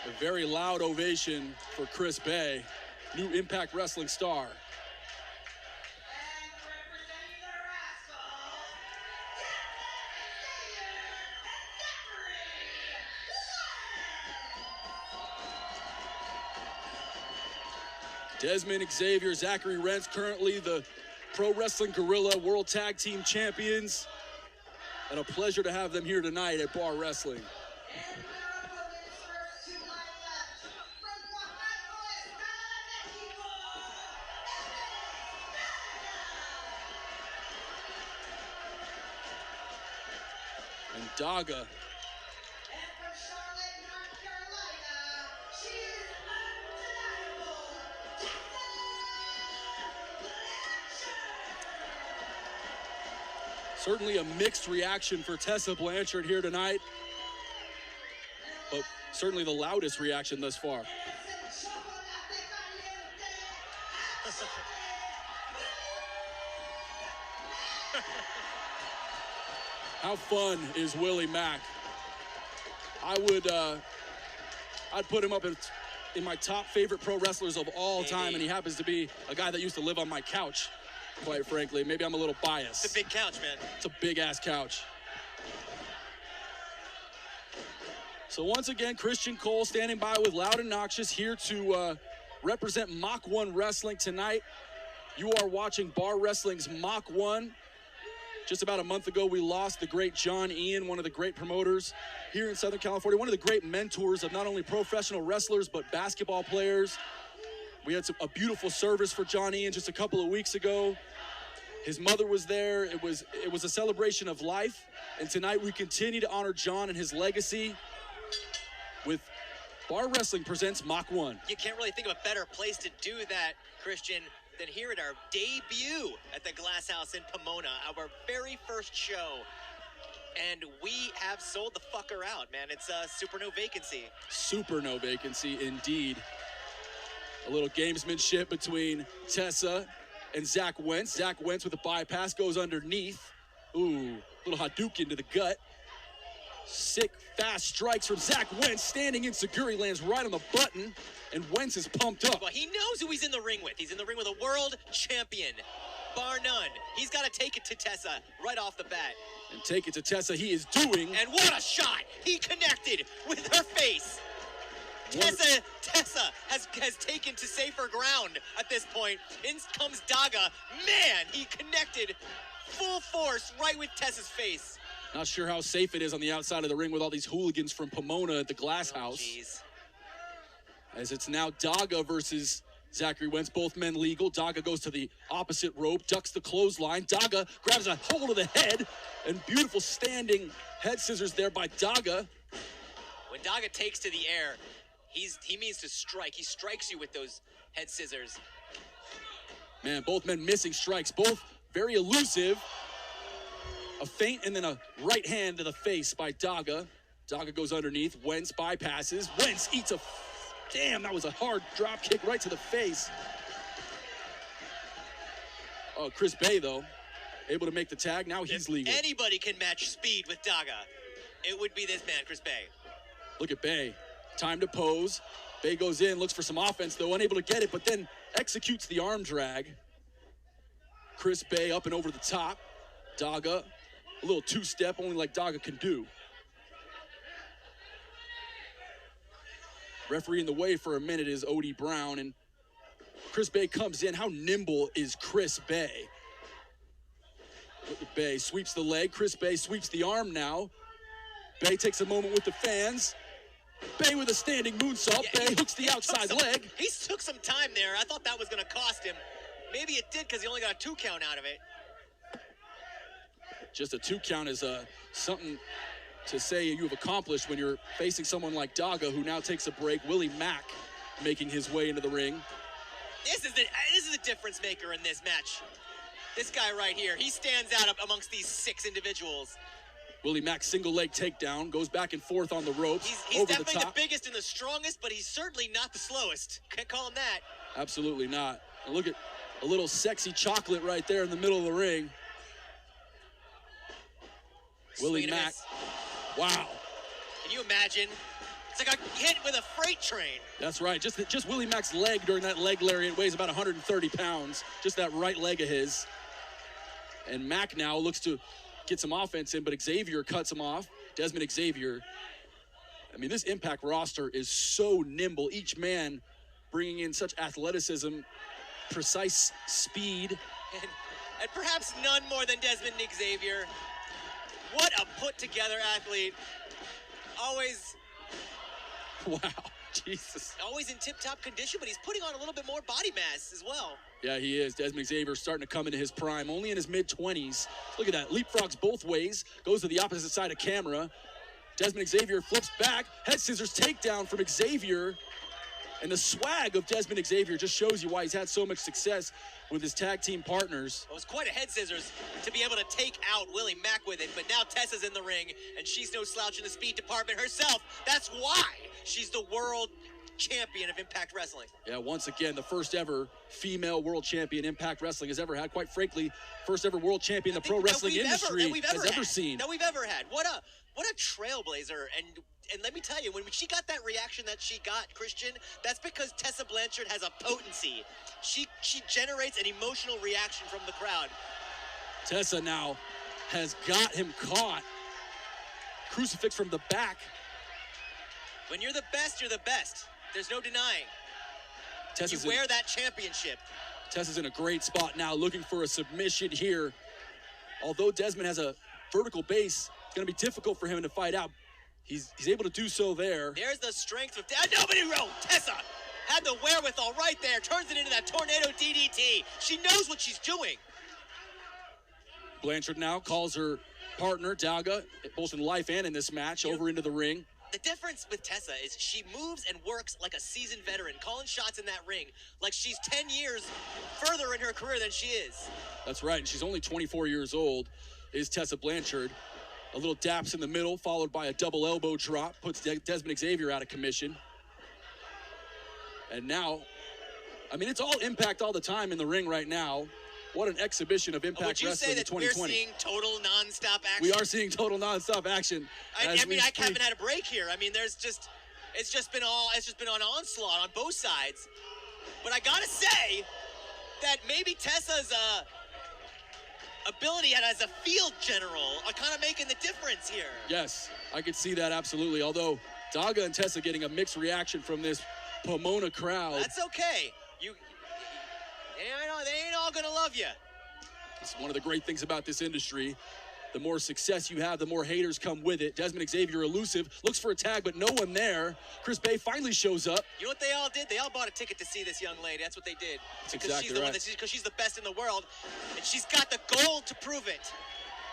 A very loud ovation for Chris Bay, new Impact Wrestling star. Dezmond Xavier, Zachary Wentz, currently the Pro Wrestling Guerrilla World Tag Team Champions. And a pleasure to have them here tonight at Bar Wrestling. And Daga. Certainly a mixed reaction for Tessa Blanchard here tonight, but certainly the loudest reaction thus far. How fun is Willie Mack? I'd put him up in my top favorite pro wrestlers of all time, and he happens to be a guy that used to live on my couch. Quite frankly, maybe I'm a little biased. It's a big couch, man. It's a big-ass couch. So once again, Christian Cole standing by with Loud and Noxious here to represent Mach 1 Wrestling tonight. You are watching Bar Wrestling's Mach 1. Just about a month ago, we lost the great John Ian, one of the great promoters here in Southern California, one of the great mentors of not only professional wrestlers, but basketball players. We had a beautiful service for John Ian just a couple of weeks ago. His mother was there. It was a celebration of life. And tonight we continue to honor John and his legacy with Bar Wrestling presents Mach 1. You can't really think of a better place to do that, Christian, than here at our debut at the Glass House in Pomona, our very first show. And we have sold the fucker out, man. It's a super no vacancy. Super no vacancy, indeed. A little gamesmanship between Tessa and Zach Wentz. Zach Wentz with a bypass goes underneath. Ooh, little Hadouken to the gut. Sick, fast strikes from Zach Wentz. Standing insecure, lands right on the button, and Wentz is pumped up. Well, he knows who he's in the ring with. He's in the ring with a world champion, bar none. He's got to take it to Tessa right off the bat. And take it to Tessa, he is doing. And what a shot! He connected with her face. Tessa has taken to safer ground at this point. In comes Daga. Man, he connected full force right with Tessa's face. Not sure how safe it is on the outside of the ring with all these hooligans from Pomona at the Glass House. Geez. As it's now Daga versus Zachary Wentz, both men legal. Daga goes to the opposite rope, ducks the clothesline. Daga grabs a hold of the head, and beautiful standing head scissors there by Daga. When Daga takes to the air, he means to strike. He strikes you with those head scissors. Man, both men missing strikes, both very elusive. A feint and then a right hand to the face by Daga. Daga goes underneath. Wentz bypasses. Wentz eats a... Damn, that was a hard drop kick right to the face. Oh, Chris Bay, though, able to make the tag. Now he's legal. Anybody can match speed with Daga, it would be this man, Chris Bay. Look at Bay. Time to pose. Bay goes in, looks for some offense, though, unable to get it, but then executes the arm drag. Chris Bay up and over the top. Daga, a little two-step, only like Daga can do. Referee in the way for a minute is Odie Brown, and Chris Bay comes in. How nimble is Chris Bay? Look at Bay, sweeps the leg. Chris Bay sweeps the arm now. Bay takes a moment with the fans. Bay with a standing moonsault. Yeah, Bay hooks the outside leg. He took some time there. I thought that was going to cost him. Maybe it did because he only got a 2 count out of it. Just a 2 count is something to say you've accomplished when you're facing someone like Daga, who now takes a break. Willie Mack making his way into the ring. This is the difference maker in this match. This guy right here, he stands out amongst these 6 individuals. Willie Mack single leg takedown, goes back and forth on the ropes. He's over definitely the top. the biggest and the strongest, but he's certainly not the slowest. Can't call him that. Absolutely not. And look at a little sexy chocolate right there in the middle of the ring. Willie Mack. Wow. Can you imagine It's like a hit with a freight train. That's right. Just Willie Mack's leg during that leg lariat weighs about 130 pounds. Just that right leg of his. And Mack now looks to get some offense in, but Xavier cuts him off. Dezmond Xavier. I mean, this Impact roster is so nimble. Each man bringing in such athleticism, precise speed. And perhaps none more than Dezmond Xavier. What a put-together athlete. Always... Wow, Jesus. Always in tip-top condition, but he's putting on a little bit more body mass as well. Yeah, he is. Dezmond Xavier starting to come into his prime, only in his mid-20s. Look at that. Leapfrogs both ways, goes to the opposite side of camera. Dezmond Xavier flips back, head scissors takedown from Xavier. And the swag of Dezmond Xavier just shows you why he's had so much success with his tag team partners. It was quite a head scissors to be able to take out Willie Mack with it, but now Tessa's in the ring, and she's no slouch in the speed department herself. That's why she's the world champion of Impact Wrestling. Yeah, once again, the first ever female world champion Impact Wrestling has ever had. Quite frankly, first ever world champion the pro wrestling industry has ever seen. That we've ever had. What a trailblazer. And let me tell you, when she got that reaction that she got, Christian, that's because Tessa Blanchard has a potency. She generates an emotional reaction from the crowd. Tessa now has got him caught. Crucifix from the back. When you're the best, you're the best. There's no denying. You wear that championship. Tessa's in a great spot now, looking for a submission here. Although Dezmond has a vertical base, it's going to be difficult for him to fight out. He's able to do so there. There's the strength of nobody wrote. Tessa had the wherewithal right there. Turns it into that tornado DDT. She knows what she's doing. Blanchard now calls her partner, Daga, both in life and in this match, over into the ring. The difference with Tessa is she moves and works like a seasoned veteran, calling shots in that ring like she's 10 years further in her career than she is. That's right, and she's only 24 years old, is Tessa Blanchard. A little daps in the middle, followed by a double elbow drop, puts Dezmond Xavier out of commission. And now, I mean, it's all Impact all the time in the ring right now. What an exhibition of Impact Wrestling in 2020. Would you say that we're seeing total nonstop action? We are seeing total nonstop action. I haven't had a break here. I mean, it's just been on onslaught on both sides. But I gotta say that maybe Tessa's ability as a field general are kind of making the difference here. Yes, I could see that absolutely. Although Daga and Tessa getting a mixed reaction from this Pomona crowd. That's okay. They ain't all gonna love you. It's one of the great things about this industry. The more success you have, the more haters come with it. Dezmond Xavier elusive, looks for a tag, but no one there. Chris Bay finally shows up. You know what they all did? They all bought a ticket to see this young lady. That's what they did. That's exactly right. Because she's the best in the world, and she's got the gold to prove it.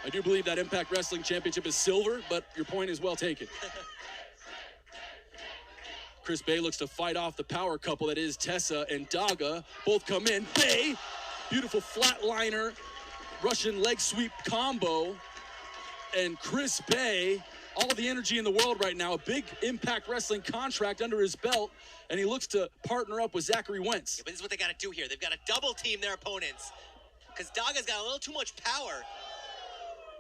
I do believe that Impact Wrestling Championship is silver, but your point is well taken. Chris Bay looks to fight off the power couple that is Tessa and Daga. Both come in. Bay, beautiful flatliner, Russian leg sweep combo. And Chris Bay, all the energy in the world right now, a big Impact Wrestling contract under his belt, and he looks to partner up with Zachary Wentz. Yeah, but this is what they got to do here. They've got to double team their opponents because Daga's got a little too much power.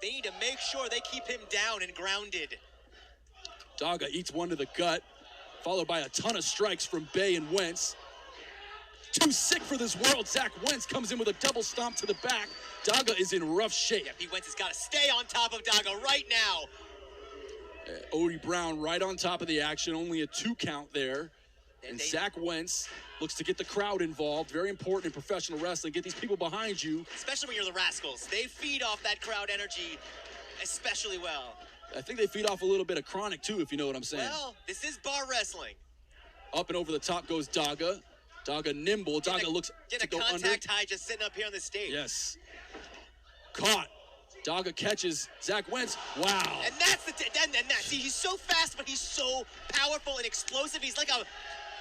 They need to make sure they keep him down and grounded. Daga eats one to the gut, followed by a ton of strikes from Bay and Wentz. Too sick for this world. Zach Wentz comes in with a double stomp to the back. Daga is in rough shape. Yeah, Wentz has got to stay on top of Daga right now. Odie Brown right on top of the action. Only a 2 count there. And Zach Wentz looks to get the crowd involved. Very important in professional wrestling. Get these people behind you. Especially when you're the Rascals. They feed off that crowd energy especially well. I think they feed off a little bit of chronic, too, if you know what I'm saying. Well, this is bar wrestling. Up and over the top goes Daga. Daga nimble. Daga looks to go under. Get a contact high just sitting up here on the stage. Yes. Caught. Daga catches Zach Wentz. Wow. And that's see, he's so fast, but he's so powerful and explosive. He's like a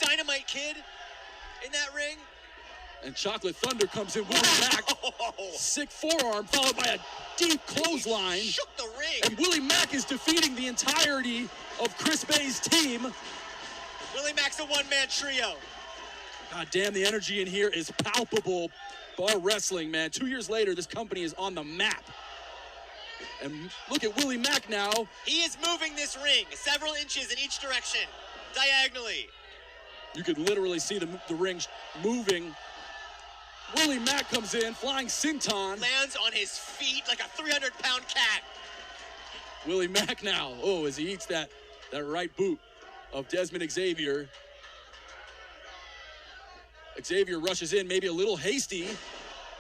dynamite kid in that ring. And Chocolate Thunder comes in with his back. Sick forearm, followed by a deep clothesline. He shook the ring. And Willie Mack is defeating the entirety of Chris Bay's team. Willie Mack's a one-man trio. God damn, the energy in here is palpable. Bar wrestling, man. 2 years later, this company is on the map. And look at Willie Mack now. He is moving this ring several inches in each direction, diagonally. You could literally see the ring moving. Willie Mack comes in, flying senton. Lands on his feet like a 300-pound cat. Willie Mack now, as he eats that right boot of Dezmond Xavier. Xavier rushes in, maybe a little hasty.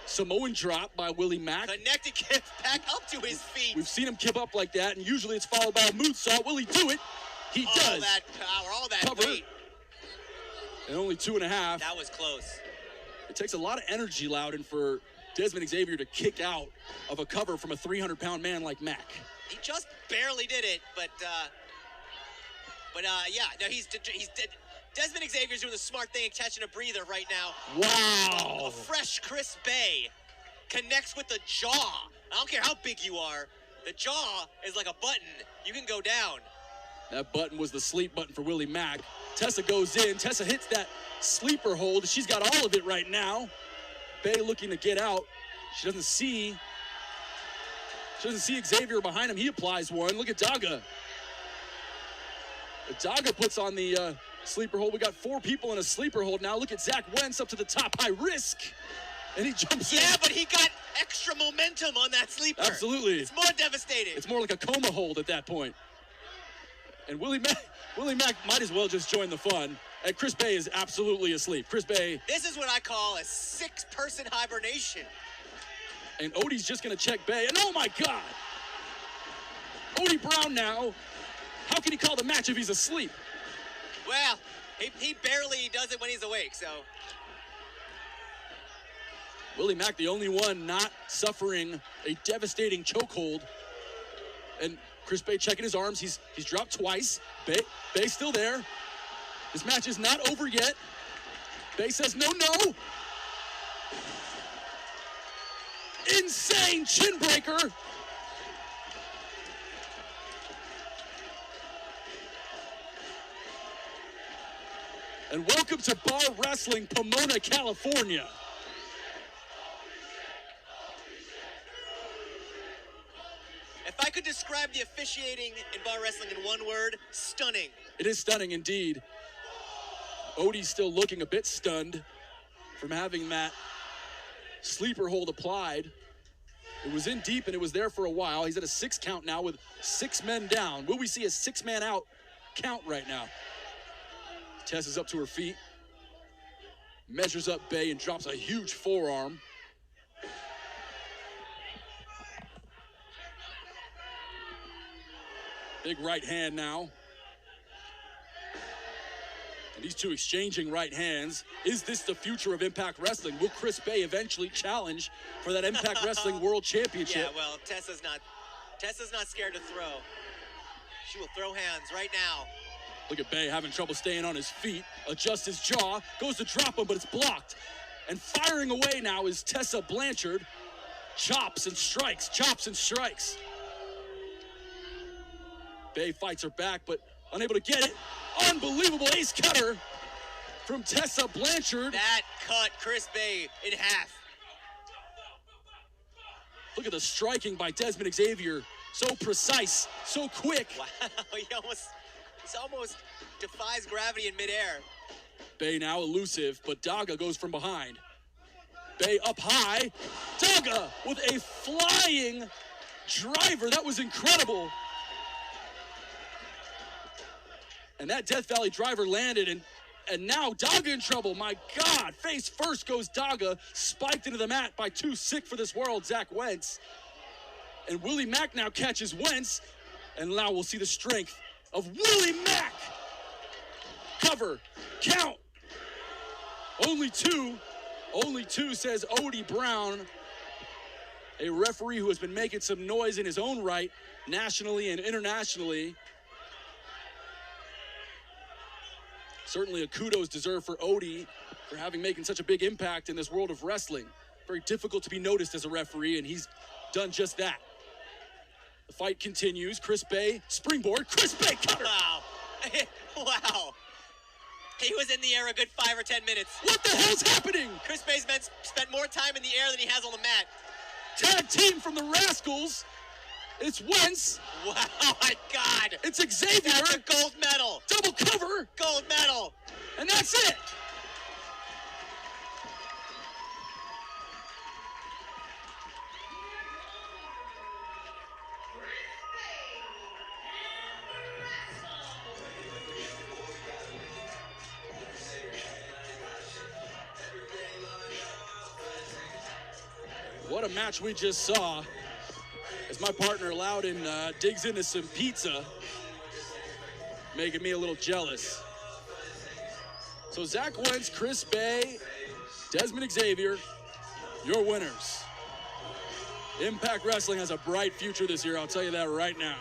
Samoan drop by Willie Mack. Connected kick back up to his feet. We've seen him kip up like that, and usually it's followed by a moonsault. Will he do it? He does. All that power, all that Cover. weight. And only 2.5. That was close. It takes a lot of energy, Loudon, for Dezmond Xavier to kick out of a cover from a 300-pound man like Mack. He just barely did it, but yeah, no, he's Dezmond Xavier's doing the smart thing, catching a breather right now. Wow. A fresh Chris Bay connects with the jaw. I don't care how big you are. The jaw is like a button. You can go down. That button was the sleep button for Willie Mack. Tessa goes in. Tessa hits that sleeper hold. She's got all of it right now. Bay looking to get out. She doesn't see Xavier behind him. He applies one. Look at Daga. Daga puts on the sleeper hold. We got 4 people in a sleeper hold now. Look at Zach Wentz up to the top. High risk. And he jumps in. Yeah, but he got extra momentum on that sleeper. Absolutely. It's more devastating. It's more like a coma hold at that point. And Willie Mack might as well just join the fun. And Chris Bay is absolutely asleep. Chris Bay. This is what I call a 6-person hibernation. And Odie's just going to check Bay. And oh my God. Odie Brown now. How can he call the match if he's asleep? Well, he barely does it when he's awake, so. Willie Mack, the only one not suffering a devastating chokehold. And Chris Bay checking his arms. He's dropped twice. Bay still there. This match is not over yet. Bay says no. Insane chin breaker. And welcome to Bar Wrestling, Pomona, California. If I could describe the officiating in bar wrestling in one word, stunning. It is stunning indeed. Odie's still looking a bit stunned from having that sleeper hold applied. It was in deep and it was there for a while. He's at a 6 count now with 6 men down. Will we see a 6-man out count right now? Tess is up to her feet. Measures up Bay and drops a huge forearm. Big right hand now. And these two exchanging right hands. Is this the future of Impact Wrestling? Will Chris Bay eventually challenge for that Impact Wrestling World Championship? Yeah, well, Tessa's not scared to throw. She will throw hands right now. Look at Bay having trouble staying on his feet. Adjusts his jaw. Goes to drop him, but it's blocked. And firing away now is Tessa Blanchard. Chops and strikes. Chops and strikes. Bay fights her back, but unable to get it. Unbelievable ace cutter from Tessa Blanchard. That cut Chris Bay in half. Look at the striking by Dezmond Xavier. So precise, so quick. Wow, he almost defies gravity in midair. Bay now elusive, but Daga goes from behind. Bay up high. Daga with a flying driver. That was incredible. And that Death Valley driver landed, and now Daga in trouble. My God, face first goes Daga, spiked into the mat by too sick for this world, Zach Wentz. And Willie Mack now catches Wentz, and now we'll see the strength of Willie Mack. Cover, count. Only two, says Odie Brown, a referee who has been making some noise in his own right, nationally and internationally. Certainly a kudos deserved for Odie for making such a big impact in this world of wrestling. Very difficult to be noticed as a referee, and he's done just that. The fight continues. Chris Bay, springboard. Chris Bay, cutter. Wow. Wow. He was in the air a good 5 or 10 minutes. What the hell's happening? Chris Bay's spent more time in the air than he has on the mat. Tag team from the Rascals. It's Wentz. Wow, my God. It's Xavier. That's a gold medal. Double cover. Gold medal. And that's it. What a match we just saw as my partner Loudon digs into some pizza, making me a little jealous. So Zach Wentz, Chris Bay, Dezmond Xavier, your winners. Impact Wrestling has a bright future this year, I'll tell you that right now.